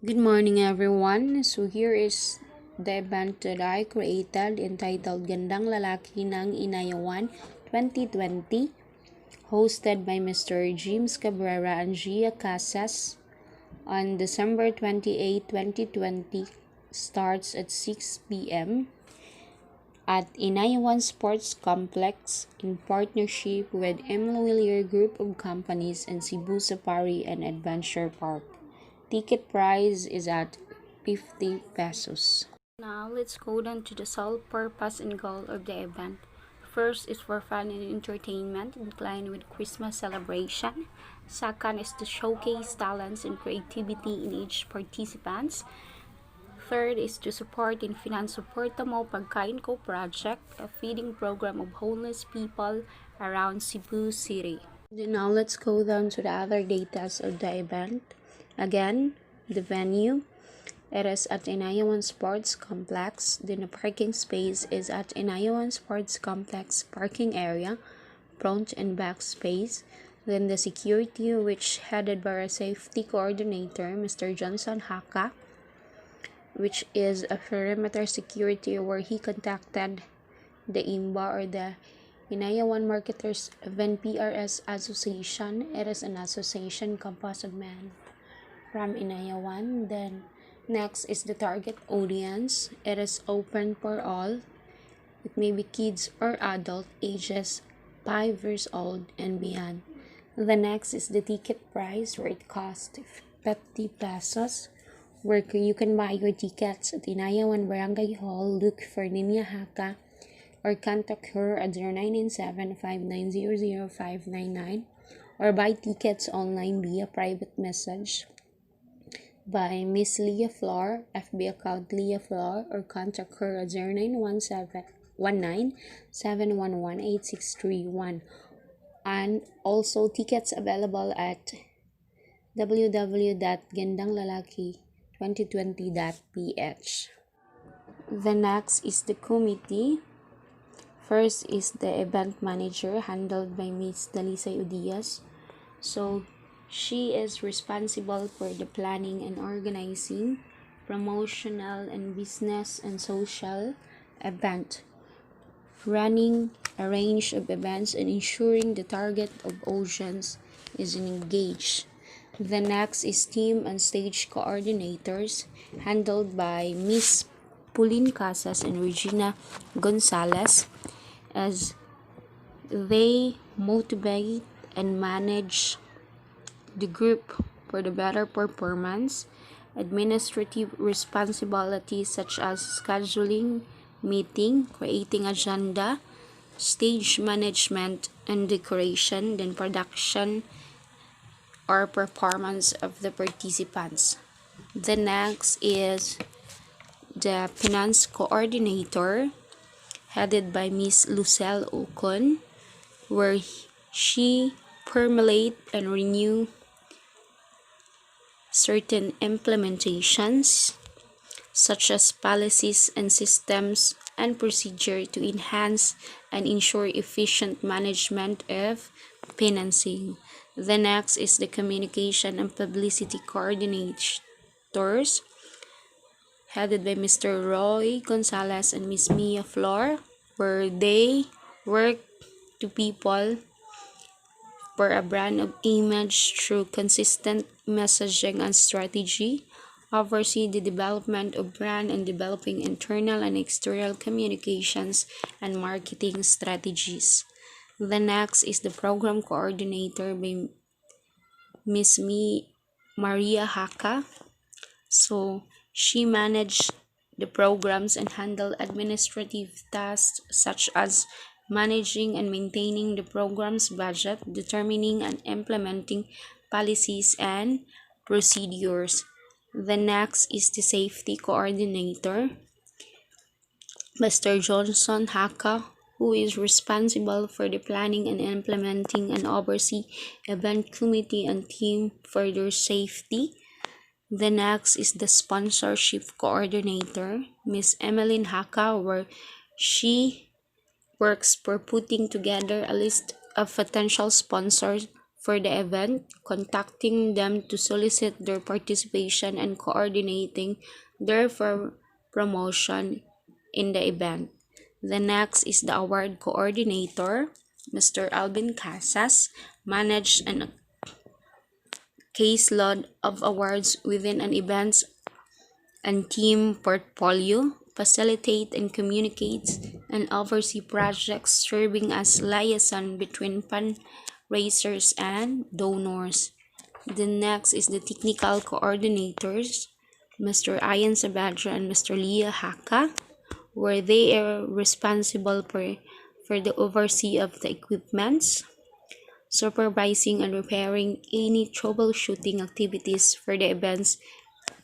Good morning, everyone. So here is the event that I created entitled Gandang Lalaki ng Inayawan 2020, hosted by Mr. James Cabrera and Gia Casas on December 28, 2020, starts at 6 p.m. at Inayawan Sports Complex in partnership with Emilwillier Group of Companies and Cebu Safari and Adventure Park. Ticket price is at 50 pesos. Now let's go down to the sole purpose and goal of the event. First is for fun and entertainment, inclined with Christmas celebration. Second is to showcase talents and creativity in each participants. Third is to support and finance Suporta Mo Pagkain Ko project, a feeding program of homeless people around Cebu City. Now let's go down to the other datas of the event. Again, the venue, it is at Inayawan Sports Complex. Then the parking space is at Inayawan Sports Complex parking area, front and back space. Then the security, which headed by our safety coordinator, Mr. Johnson Haka, which is a perimeter security where he contacted the IMBA or the Inayawan Marketers Event PRS Association. It is an association composed of men from Inayawan. Then next is the target audience. It is open for all. It may be kids or adult ages 5 years old and beyond. The next is the ticket price, where it costs 50 pesos, where you can buy your tickets at Inayawan Barangay Hall. Look for Ninya Haka or contact her at 0997-5900-599 or buy tickets online via private message by Miss Leah Flor, FB account Leah Flor, or contact her at 0917-711-8631. And also tickets available at www.gandanglalaki2020.ph. The next is the committee. First is the event manager, handled by Miss Dalisay Odias. So she is responsible for the planning and organizing, promotional and business and social event, running a range of events and ensuring the target of audience is engaged. The next is team and stage coordinators, handled by Miss Pauline Casas and Regina Gonzalez, as they motivate and manage the group for the better performance. Administrative responsibilities such as scheduling meeting, creating agenda, stage management and decoration, then production or performance of the participants. The next is the finance coordinator, headed by Miss Lucelle Ocon, where she formulate and renew certain implementations such as policies and systems and procedure to enhance and ensure efficient management of financing. The next is the communication and publicity coordinators, headed by Mr. Roy Gonzalez and Miss Mia Flor, where they work to people for a brand of image through consistent messaging and strategy, oversee the development of brand and developing internal and external communications and marketing strategies. The next is the program coordinator by Miss Maria Haka. So she managed the programs and handled administrative tasks such as managing and maintaining the program's budget, determining and implementing policies and procedures. The next is the safety coordinator, Mr. Johnson Haka, who is responsible for the planning and implementing and oversee event committee and team for their safety. The next is the sponsorship coordinator, Miss Emmeline Haka, where she works for putting together a list of potential sponsors for the event, contacting them to solicit their participation and coordinating their promotion in the event. The next is the award coordinator, Mr. Alvin Casas, managed an caseload of awards within an event's and team portfolio, facilitate and communicates and oversee projects serving as liaison between fundraisers and donors. The next is the technical coordinators, Mr. Ian Sabadra and Mr. Leah Haka, where they are responsible for the oversee of the equipments, supervising and repairing any troubleshooting activities for the events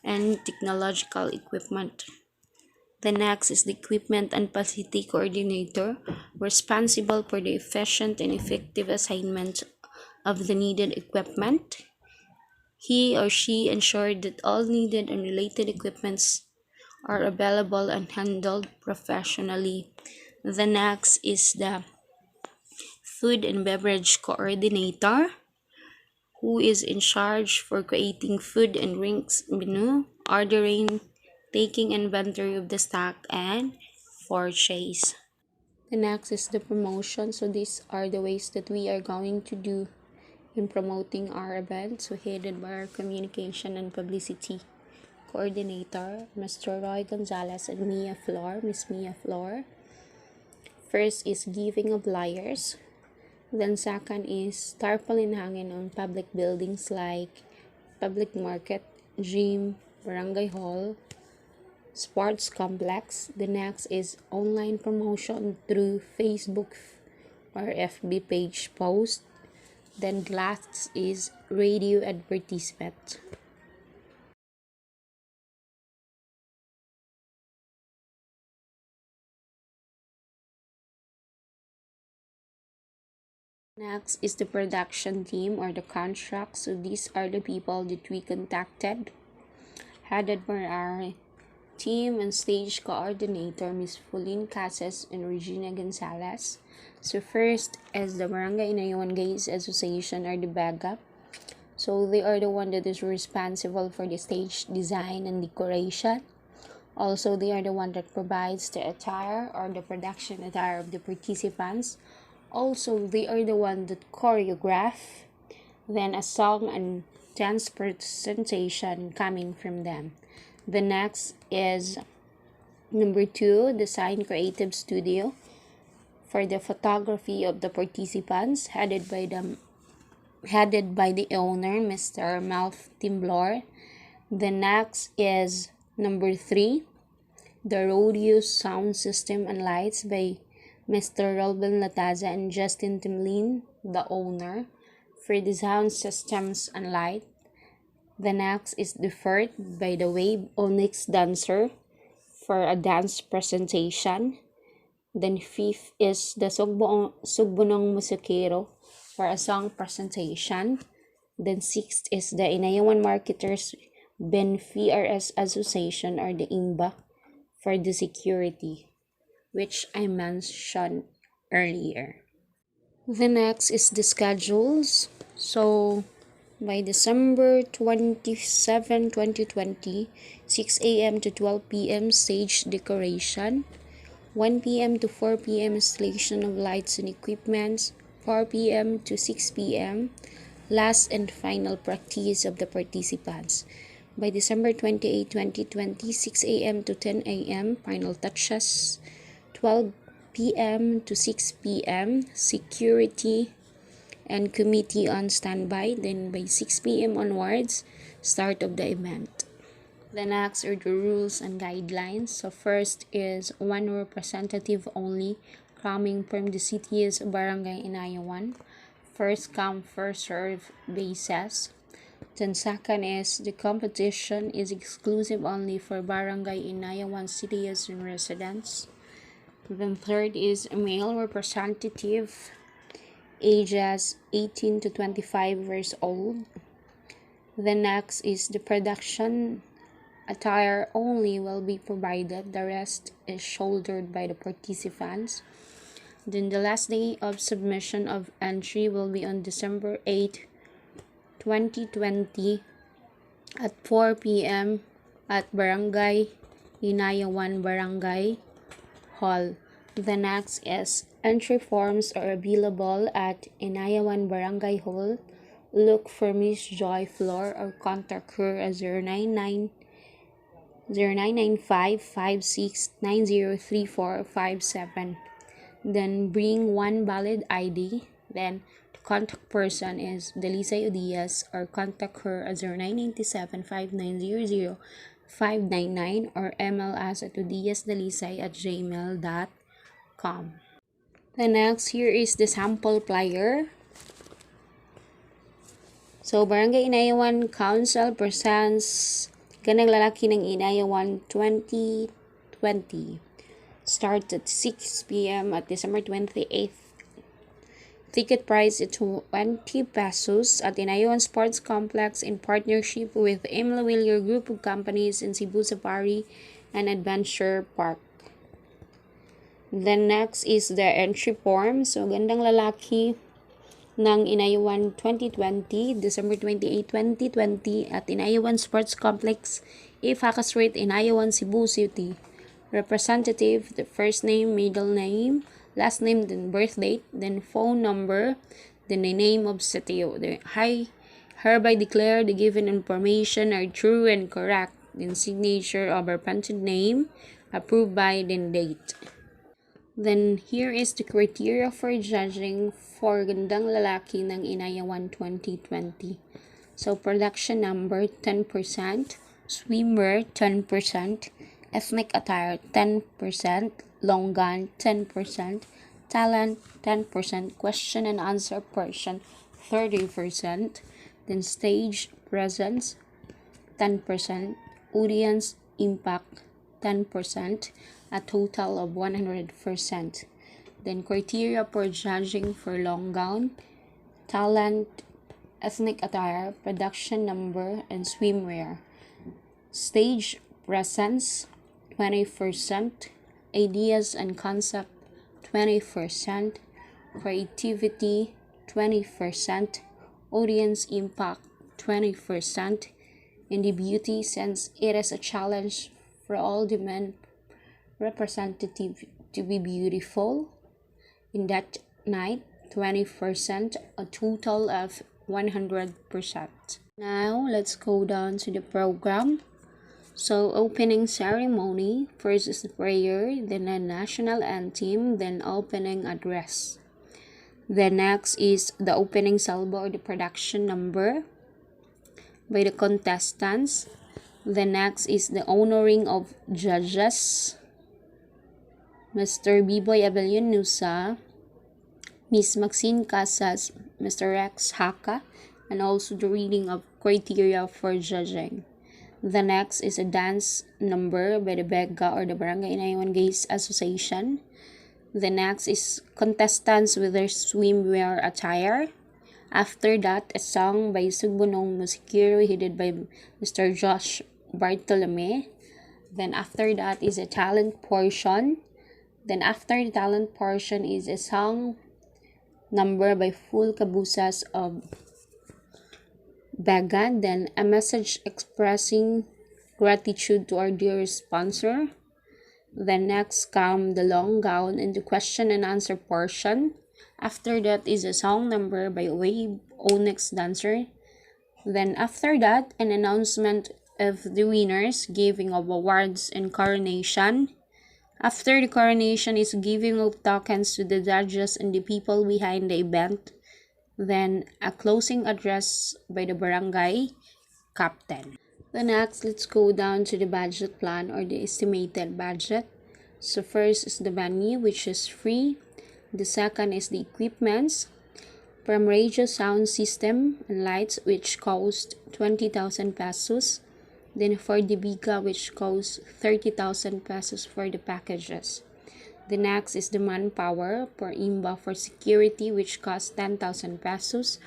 and technological equipment. The next is the equipment and facility coordinator, responsible for the efficient and effective assignment of the needed equipment. He or she ensured that all needed and related equipments are available and handled professionally. The next is the food and beverage coordinator, who is in charge for creating food and drinks menu, ordering, taking inventory of the stock, and purchase. The next is the promotion. So these are the ways that we are going to do in promoting our event. So headed by our communication and publicity coordinator, Mr. Roy Gonzalez and Miss Mia Flor. First is giving of flyers. Then second is tarpaulin hanging on public buildings like public market, gym, barangay hall, sports complex. The next is online promotion through Facebook or FB page post. Then last is radio advertisement. Next is the production team or the contract. So these are the people that we contacted, headed by our team and stage coordinator, Ms. Pauline Casas and Regina Gonzalez. So first is the Barangay Inayawan Gays Association or the BAGA. So they are the one that is responsible for the stage design and decoration. Also, they are the one that provides the attire or the production attire of the participants. Also, they are the one that choreograph, then a song and dance presentation coming from them. The next is number 2, Design Creative Studio for the photography of the participants, headed by the owner, Mr. Malf Timblor. The next is number 3, the Rodeo Sound System and Lights by Mr. Rolben Lataza and Justin Timlin, the owner, for the sound systems and light. The next is the fourth by the Wave Onyx Dancer for a dance presentation. Then fifth is the Sugbunong Musikero for a song presentation. Then sixth is the Inayawan Marketers Ben-FRS Association or the IMBA for the security, which I mentioned earlier. The next is the schedules. So by December 27, 2020, 6 a.m. to 12 p.m. stage decoration, 1 p.m. to 4 p.m. installation of lights and equipments, 4 p.m. to 6 p.m. last and final practice of the participants. By December 28, 2020, 6 a.m. to 10 a.m. final touches, 12 p.m. to 6 p.m. security and committee on standby. Then by 6 p.m. onwards, start of the event. The next are the rules and guidelines. So first is one representative only coming from the city's Barangay Inayawan. First come, first serve basis. Then second is the competition is exclusive only for Barangay Inayawan citizens and residents. Then third is a male representative, ages 18 to 25 years old. The next is the production attire only will be provided. The rest is shouldered by the participants. Then the last day of submission of entry will be on December 8, 2020 at 4 p.m. at Barangay Inayawan Barangay Hall. The next is entry forms are available at Inayawan Barangay Hall. Look for Miss Joy Flor or contact her at 099556903457. Then bring one valid ID. Then the contact person is Dalisay Odias or contact her at 0997-5900-599 or email us at odiasdalisay@gmail.com. The next here is the sample flyer. So, Barangay Inayawan Council presents Gandang Lalaki ng Inayawan 2020. Start at 6 p.m. at December 28th. Ticket price is 20 pesos at Inayawan Sports Complex in partnership with Emla Willier Group of Companies in Cebu Safari and Adventure Park. Then next is the entry form. So, Gandang Lalaki ng Inayawan 2020, December 28, 2020 at Inayawan Sports Complex, Ifaka Street, Inayawan, Cebu City. Representative, the first name, middle name, last name, then birth date, then phone number, then the name of city. I hereby declare the given information are true and correct. Then signature of our printed name, approved by the date. Then here is the criteria for judging for Gandang Lalaki ng Inayawan 2020. So production number 10%, swimwear 10%, ethnic attire 10%, long gown 10%, talent 10%, question and answer portion 30%, then stage presence 10%, audience impact 10%, a total of 100%. Then criteria for judging for long gown, talent, ethnic attire, production number, and swimwear. Stage presence 20%, ideas and concept 20%, creativity 20%, audience impact 20%, and the beauty, since it is a challenge for all the men representative to be beautiful in that night 20%, a total of 100%. Now let's go down to the program. So opening ceremony, first is the prayer, then a national anthem, then opening address. The next is the opening salvo or the production number by the contestants. The next is the honoring of judges, Mr. Biboy Abelion Nusa, Miss Maxine Casas, Mr. Rex Haka, and also the reading of criteria for judging. The next is a dance number by the BEGA or the Barangay Inayawan Gays Association. The next is contestants with their swimwear attire. After that, a song by Sugbonong Musikero headed by Mr. Josh Bartolome. Then after that is a talent portion. Then after the talent portion is a song number by Full Kabusas of Bagan. Then a message expressing gratitude to our dear sponsor. Then next come the long gown and the question and answer portion. After that is a song number by Wave Onyx Dancer. Then after that, an announcement of the winners, giving of awards and coronation. After the coronation is giving of tokens to the judges and the people behind the event. Then a closing address by the barangay captain. The next, let's go down to the budget plan or the estimated budget. So first is the venue, which is free. The second is the equipments, from radio sound system and lights, which cost 20,000 pesos. Then for the Biga, which costs 30,000 pesos for the packages. The next is the manpower for IMBA for security, which costs 10,000 pesos.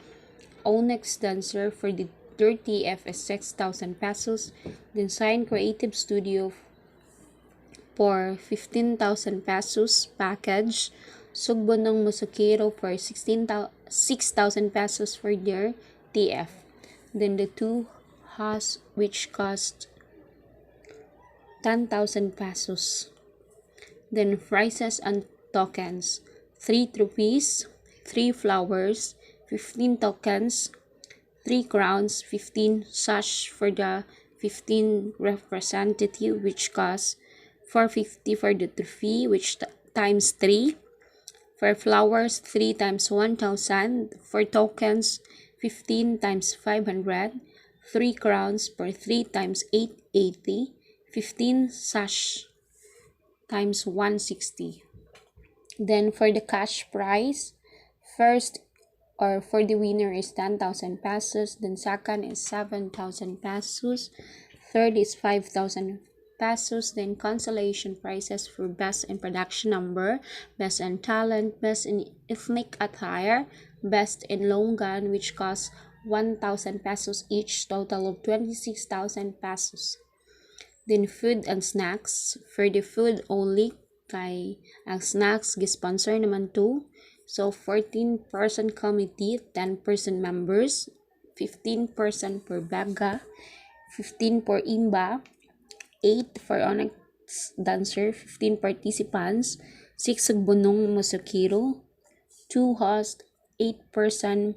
Onyx Dancer for the 30F is 6,000 pesos. Then Sign Creative Studio for 15,000 pesos package. Sugbonong Musukero for 6,000 pesos for their TF. Then the two has which cost 10,000 pesos. Then prices and tokens. 3 rupees, 3 flowers, 15 tokens, 3 crowns, 15 sash for the 15 representative, which costs 450 for the trophy, which times 3. For flowers, 3 times 1,000. For tokens, 15 times 500. 3 crowns per 3 times 880. 15 sash times 160. Then for the cash prize, first or for the winner is 10,000 pesos, then second is 7,000 pesos, third is 5,000 pesos, then consolation prizes for best in production number, best in talent, best in ethnic attire, best in long gun, which costs 1,000 pesos each, total of 26,000 pesos. Then food and snacks. For the food only, kay ang snacks gisponsor naman to. So 14-person committee, 10-person members, 15% per baga, 15 per imba, 8 for onyx dancer, 15 participants, 6 bunong musukiro, 2 host, 8-person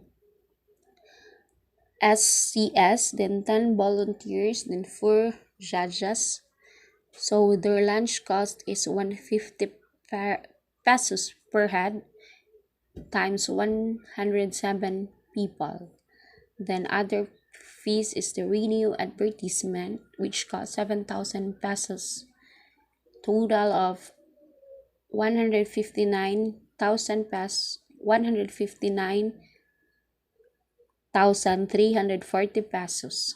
SCS, then 10 volunteers, then 4 judges. So their lunch cost is 150 pesos per head times 107 people. Then other fees is the radio advertisement, which costs 7,000 pesos. Total of 159,000 pesos, 159,340 pesos.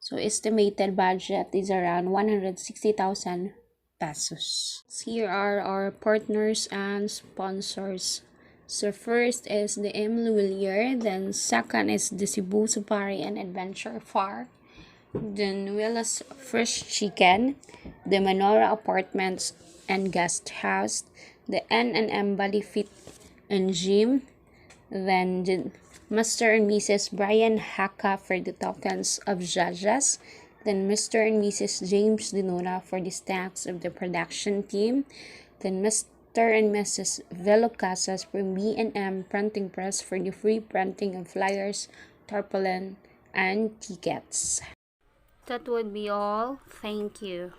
So estimated budget is around 160,000 pesos. Here are our partners and sponsors. So first is the M. Lulier, then second is the Cebu Safari and Adventure Park, then Willa's Fresh Chicken, the Manora Apartments and Guest House, the N&M Body Fit and Gym, then the Mr. and Mrs. Brian Haka for the tokens of judges, then Mr. and Mrs. James Dinora for the snacks of the production team, then Mr. and Mrs. Velo Casas from B&M Printing Press for the free printing of flyers, tarpaulin, and tickets. That would be all. Thank you.